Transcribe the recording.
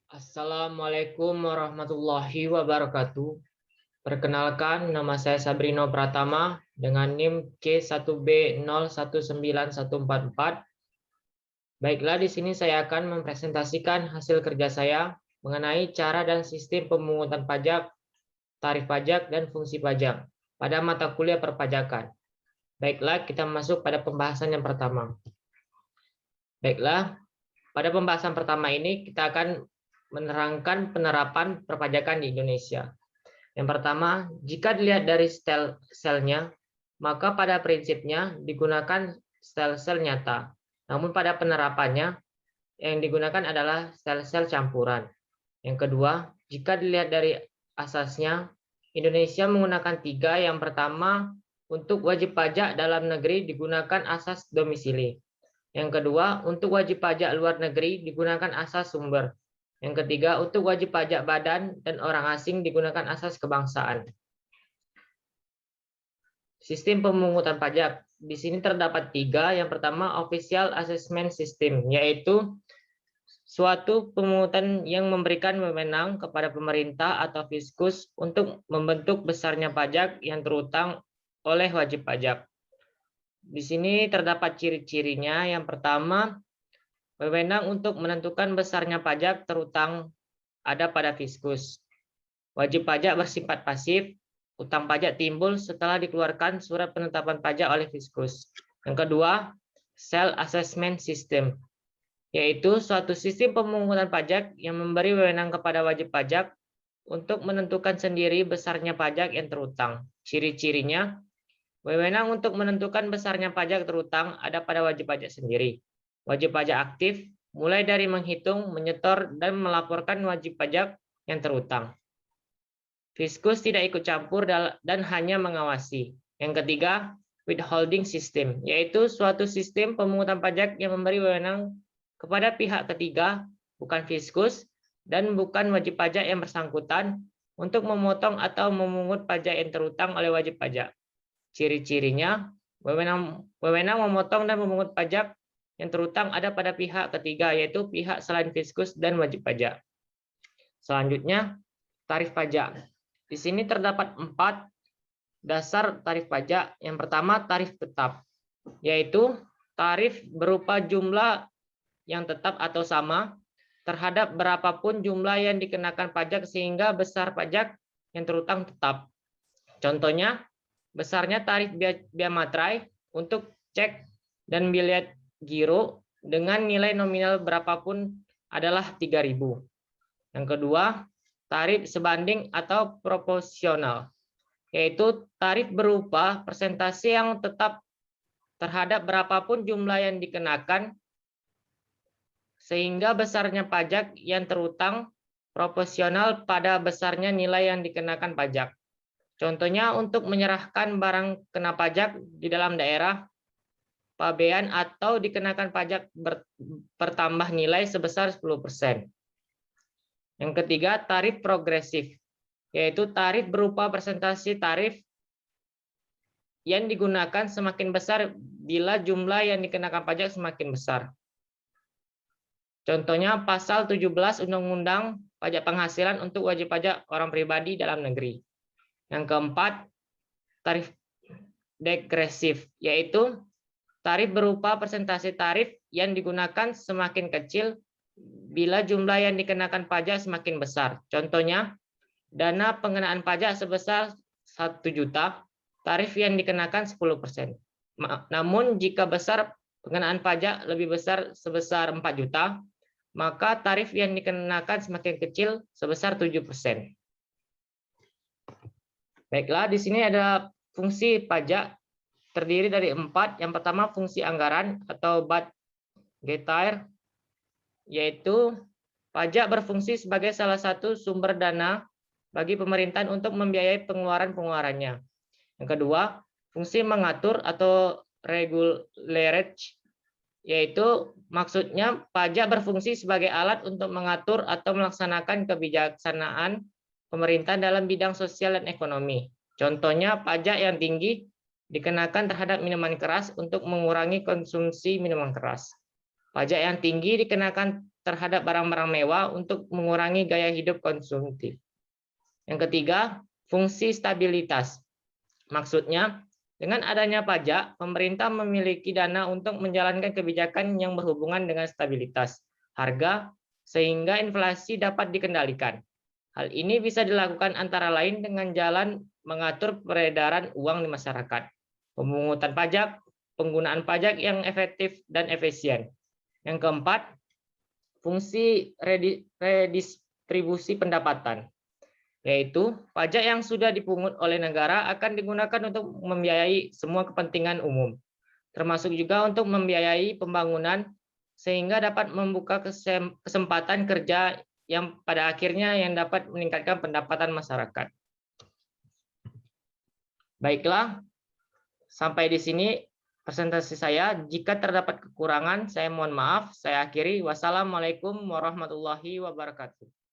Assalamualaikum warahmatullahi wabarakatuh. Perkenalkan, nama saya Sabrino Pratama dengan NIM K1B019144. Baiklah, di sini saya akan mempresentasikan hasil kerja saya mengenai cara dan sistem pemungutan pajak, tarif pajak, dan fungsi pajak pada mata kuliah perpajakan. Baiklah, kita masuk pada pembahasan yang pertama. Baiklah, pada pembahasan pertama ini kita akan menerangkan penerapan perpajakan di Indonesia. Yang pertama, jika dilihat dari sel-selnya, maka pada prinsipnya digunakan sel-sel nyata. Namun pada penerapannya yang digunakan adalah sel-sel campuran. Yang kedua, jika dilihat dari asasnya, Indonesia menggunakan tiga. Yang pertama, untuk wajib pajak dalam negeri digunakan asas domisili. Yang kedua, untuk wajib pajak luar negeri digunakan asas sumber. Yang ketiga, untuk wajib pajak badan dan orang asing digunakan asas kebangsaan. Sistem pemungutan pajak. Di sini terdapat tiga. Yang pertama, Official Assessment System, yaitu suatu pemungutan yang memberikan wewenang kepada pemerintah atau fiskus untuk membentuk besarnya pajak yang terutang oleh wajib pajak. Di sini terdapat ciri-cirinya. Yang pertama, wewenang untuk menentukan besarnya pajak terutang ada pada fiskus. Wajib pajak bersifat pasif, utang pajak timbul setelah dikeluarkan surat penetapan pajak oleh fiskus. Yang kedua, Self Assessment System, yaitu suatu sistem pemungutan pajak yang memberi wewenang kepada wajib pajak untuk menentukan sendiri besarnya pajak yang terutang. Ciri-cirinya, wewenang untuk menentukan besarnya pajak terutang ada pada wajib pajak sendiri. Wajib pajak aktif, mulai dari menghitung, menyetor, dan melaporkan wajib pajak yang terutang. Fiskus tidak ikut campur dan hanya mengawasi. Yang ketiga, withholding system, yaitu suatu sistem pemungutan pajak yang memberi wewenang kepada pihak ketiga, bukan fiskus, dan bukan wajib pajak yang bersangkutan, untuk memotong atau memungut pajak yang terutang oleh wajib pajak. Ciri-cirinya, wewenang memotong dan memungut pajak yang terutang ada pada pihak ketiga, yaitu pihak selain fiskus dan wajib pajak. Selanjutnya, tarif pajak. Di sini terdapat 4 dasar tarif pajak. Yang pertama, tarif tetap, yaitu tarif berupa jumlah yang tetap atau sama terhadap berapapun jumlah yang dikenakan pajak sehingga besar pajak yang terutang tetap. Contohnya, besarnya tarif bea materai untuk cek dan bilet giro dengan nilai nominal berapapun adalah 3.000. Yang kedua, tarif sebanding atau proporsional, yaitu tarif berupa persentase yang tetap terhadap berapapun jumlah yang dikenakan sehingga besarnya pajak yang terutang proporsional pada besarnya nilai yang dikenakan pajak. Contohnya, untuk menyerahkan barang kena pajak di dalam daerah pabean atau dikenakan pajak bertambah nilai sebesar 10%. Yang ketiga, tarif progresif, yaitu tarif berupa persentase tarif yang digunakan semakin besar bila jumlah yang dikenakan pajak semakin besar. Contohnya, pasal 17 Undang-Undang Pajak Penghasilan untuk wajib pajak orang pribadi dalam negeri. Yang keempat, tarif degresif, yaitu tarif berupa persentase tarif yang digunakan semakin kecil bila jumlah yang dikenakan pajak semakin besar. Contohnya, dana pengenaan pajak sebesar 1 juta, tarif yang dikenakan 10%. Namun jika besar pengenaan pajak lebih besar sebesar 4 juta, maka tarif yang dikenakan semakin kecil sebesar 7%. Baiklah, di sini ada fungsi pajak terdiri dari 4. Yang pertama, fungsi anggaran atau budgetar, yaitu pajak berfungsi sebagai salah satu sumber dana bagi pemerintahan untuk membiayai pengeluaran-pengeluarannya. Yang kedua, fungsi mengatur atau regularage, yaitu maksudnya pajak berfungsi sebagai alat untuk mengatur atau melaksanakan kebijaksanaan pemerintah dalam bidang sosial dan ekonomi. Contohnya, pajak yang tinggi dikenakan terhadap minuman keras untuk mengurangi konsumsi minuman keras. Pajak yang tinggi dikenakan terhadap barang-barang mewah untuk mengurangi gaya hidup konsumtif. Yang ketiga, fungsi stabilitas. Maksudnya, dengan adanya pajak, pemerintah memiliki dana untuk menjalankan kebijakan yang berhubungan dengan stabilitas harga, sehingga inflasi dapat dikendalikan. Hal ini bisa dilakukan antara lain dengan jalan mengatur peredaran uang di masyarakat, pemungutan pajak, penggunaan pajak yang efektif dan efisien. Yang keempat, fungsi redistribusi pendapatan, yaitu pajak yang sudah dipungut oleh negara akan digunakan untuk membiayai semua kepentingan umum, termasuk juga untuk membiayai pembangunan, sehingga dapat membuka kesempatan kerja yang pada akhirnya yang dapat meningkatkan pendapatan masyarakat. Baiklah, sampai di sini presentasi saya. Jika terdapat kekurangan, saya mohon maaf. Saya akhiri. Wassalamualaikum warahmatullahi wabarakatuh.